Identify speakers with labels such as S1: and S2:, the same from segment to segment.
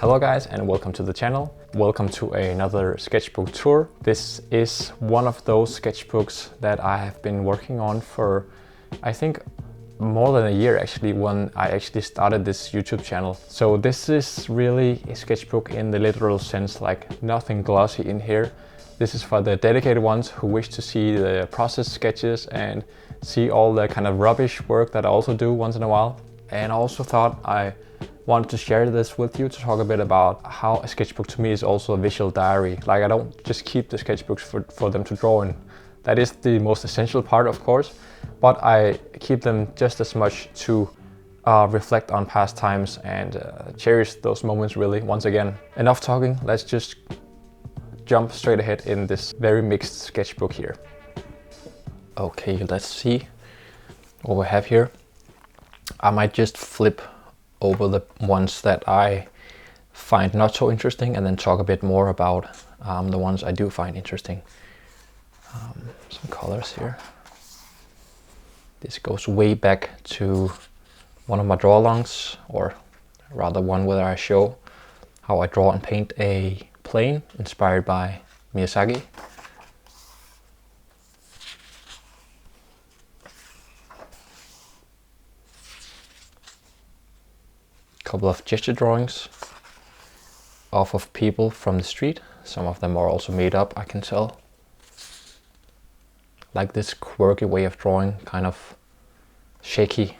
S1: Hello guys and welcome to the channel. Welcome to another sketchbook tour. This is one of those sketchbooks that I have been working on for I think more than a year actually, when I actually started this YouTube channel. So this is really a sketchbook in the literal sense, like nothing glossy in here. This is for the dedicated ones who wish to see the process sketches and see all the kind of rubbish work that I also do once in a while. And I also thought I wanted to share this with you to talk a bit about how a sketchbook to me is also a visual diary. Like I don't just keep the sketchbooks for them to draw in. That is the most essential part, of course, but I keep them just as much to reflect on past times and cherish those moments really. Once again, enough talking, let's just jump straight ahead in this very mixed sketchbook here. Okay, let's see what we have here. I might just flip over the ones that I find not so interesting and then talk a bit more about the ones I do find interesting. Some colors here. This goes way back to one of my draw-alongs, or rather one where I show how I draw and paint a plane inspired by Miyazaki. Couple of gesture drawings off of people from the street. Some of them are also made up, I can tell. Like this quirky way of drawing, kind of shaky.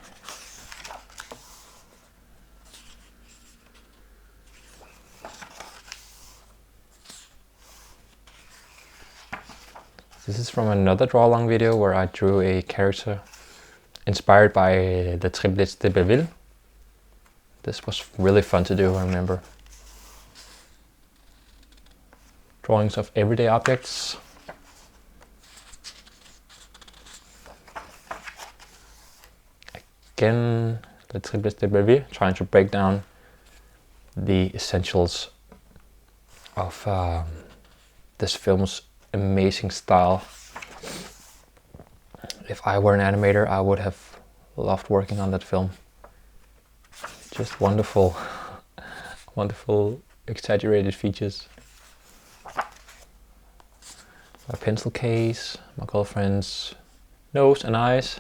S1: This is from another draw-along video where I drew a character inspired by the Triplets de Belleville. This was really fun to do, I remember. Drawings of everyday objects. Again, the Triplets de Belleville, trying to break down the essentials of this film's amazing style. If I were an animator, I would have loved working on that film. Just wonderful, wonderful exaggerated features. My pencil case, my girlfriend's nose and eyes.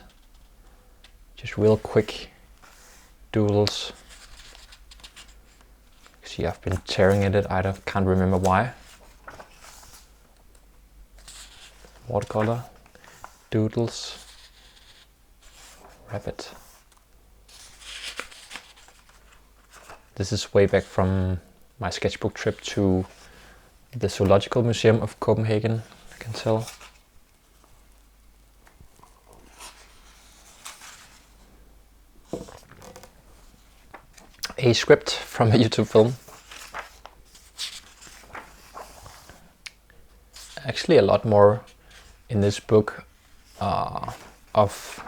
S1: Just real quick doodles. See, I've been tearing at it, can't remember why. Watercolor, doodles, rabbit. This is way back from my sketchbook trip to the Zoological Museum of Copenhagen, I can tell. A script from a YouTube film. Actually a lot more in this book of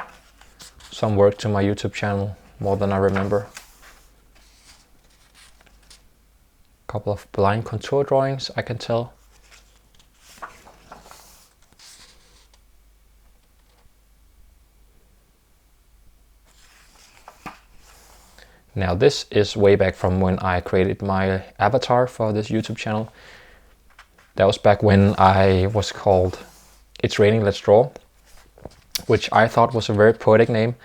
S1: some work to my YouTube channel, more than I remember. Couple of blind contour drawings, I can tell. Now this is way back from when I created my avatar for this YouTube channel. That was back when I was called It's Raining, Let's Draw, which I thought was a very poetic name.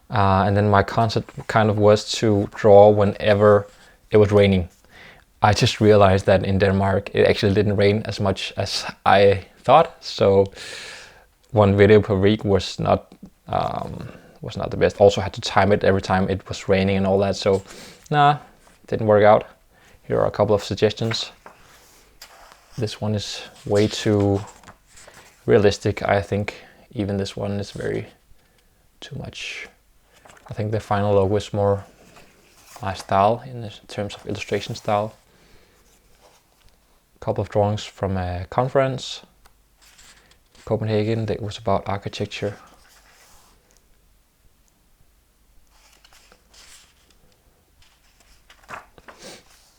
S1: And then my concept kind of was to draw whenever it was raining. I just realized that in Denmark it actually didn't rain as much as I thought, so one video per week was not the best. Also had to time it every time it was raining and all that, so nah, didn't work out. Here are a couple of suggestions. This one is way too realistic, I think. Even this one is too much. I think the final logo is more my style in terms of illustration style. Couple of drawings from a conference, Copenhagen, that was about architecture.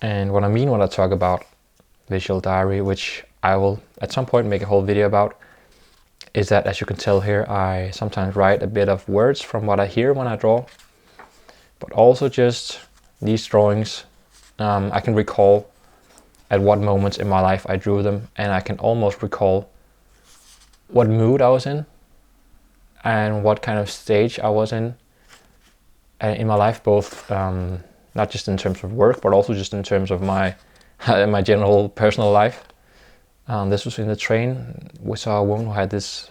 S1: And what I mean when I talk about visual diary, which I will at some point make a whole video about, is that, as you can tell here, I sometimes write a bit of words from what I hear when I draw, but also just these drawings I can recall at what moments in my life I drew them, and I can almost recall what mood I was in and what kind of stage I was in my life, both not just in terms of work, but also just in terms of my my general personal life. This was in the train. We saw a woman who had this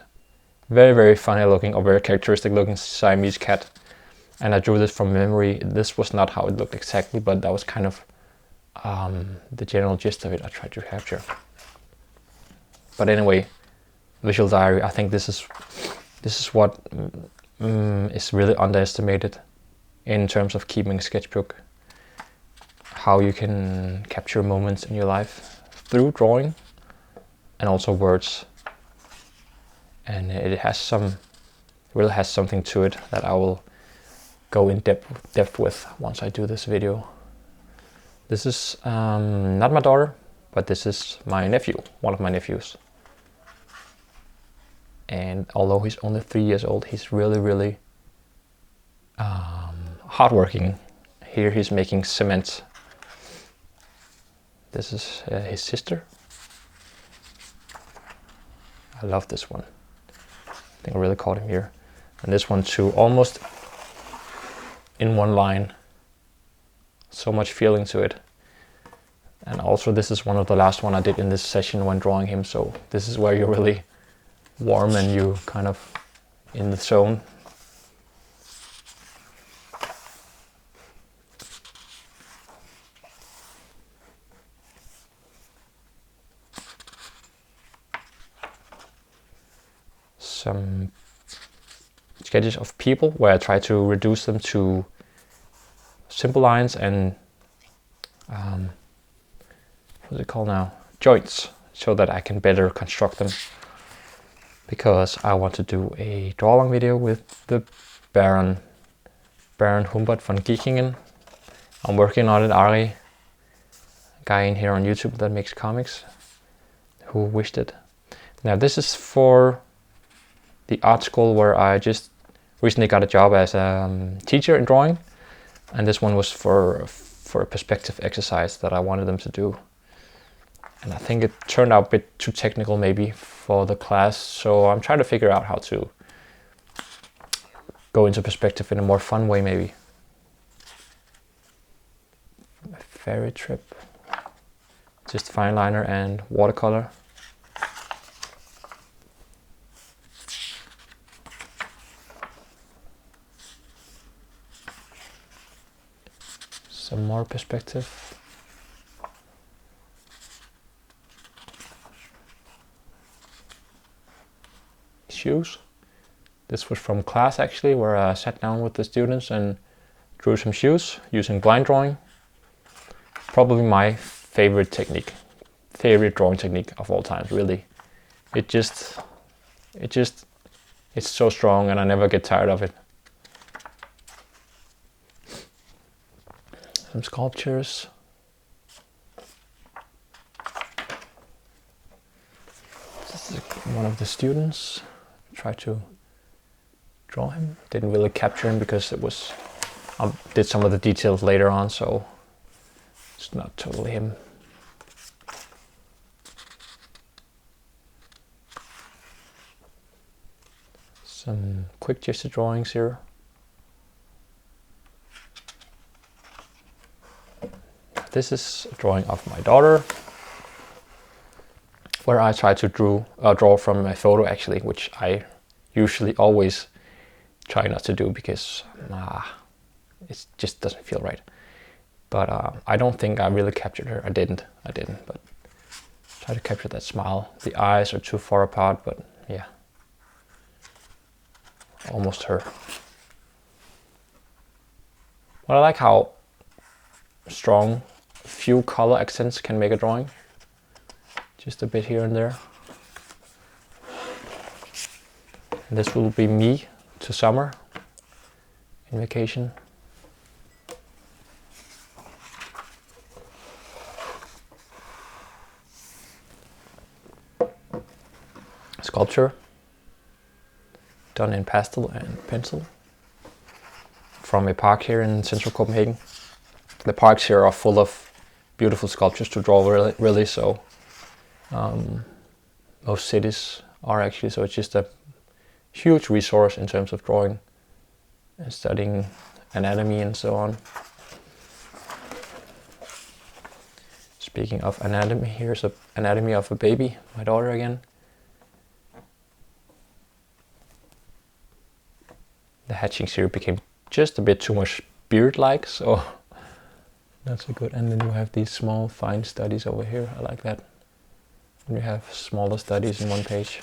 S1: very, very funny looking, or very characteristic looking Siamese cat, and I drew this from memory. This was not how it looked exactly, but that was kind of the general gist of it I tried to capture. But anyway, visual diary, I think this is what is really underestimated in terms of keeping a sketchbook. How you can capture moments in your life through drawing and also words. And it really has something to it that I will go in depth with once I do this video. This is not my daughter, but this is my nephew, one of my nephews. And although he's only 3 years old, he's really, really hardworking. Here he's making cement. This is his sister. I love this one. I think I really caught him here. And this one too, almost in one line. So much feeling to it. And also this is one of the last one I did in this session when drawing him. So this is where you're really warm and you kind of in the zone. Some sketches of people where I try to reduce them to simple lines and what's it called now? Joints, so that I can better construct them. Because I want to do a draw-along video with the Baron Humbert von Giechingen. I'm working on it, Ari, a guy in here on YouTube that makes comics, who wished it. Now this is for the art school where I just recently got a job as a teacher in drawing, and this one was for a perspective exercise that I wanted them to do. And I think it turned out a bit too technical maybe for the class, so I'm trying to figure out how to go into perspective in a more fun way maybe. A ferry trip, just fine liner and watercolor. Some more perspective. Shoes. This was from class actually, where I sat down with the students and drew some shoes using blind drawing. Probably my favorite drawing technique of all time, really. It's so strong and I never get tired of it. Some sculptures. This is one of the students. Try to draw him. Didn't really capture him because it was did some of the details later on, so it's not totally him. Some quick gesture drawings here. This is a drawing of my daughter, where I try to draw from a photo actually, which I usually always try not to do because it just doesn't feel right. But I don't think I really captured her. I didn't, but try to capture that smile. The eyes are too far apart, but yeah, almost her. Well, I like how strong few color accents can make a drawing. Just a bit here and there. And this will be me to summer in vacation. Sculpture done in pastel and pencil from a park here in central Copenhagen. The parks here are full of beautiful sculptures to draw, really. So most cities are actually, so it's just a huge resource in terms of drawing and studying anatomy and so on. Speaking of anatomy, here's an anatomy of a baby, my daughter again. The hatching series became just a bit too much beard-like, so that's a good. And then you have these small fine studies over here. I like that. When you have smaller studies in one page.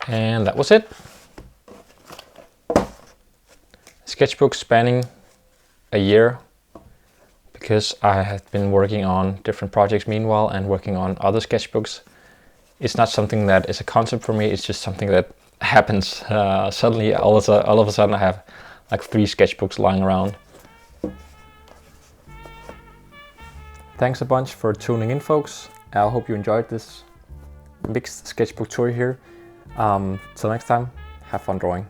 S1: And that was it. Sketchbook spanning a year, because I have been working on different projects meanwhile and working on other sketchbooks. It's not something that is a concept for me, it's just something that happens suddenly. All of a sudden I have like 3 sketchbooks lying around. Thanks a bunch for tuning in, folks. I hope you enjoyed this mixed sketchbook tour here. Till next time, have fun drawing.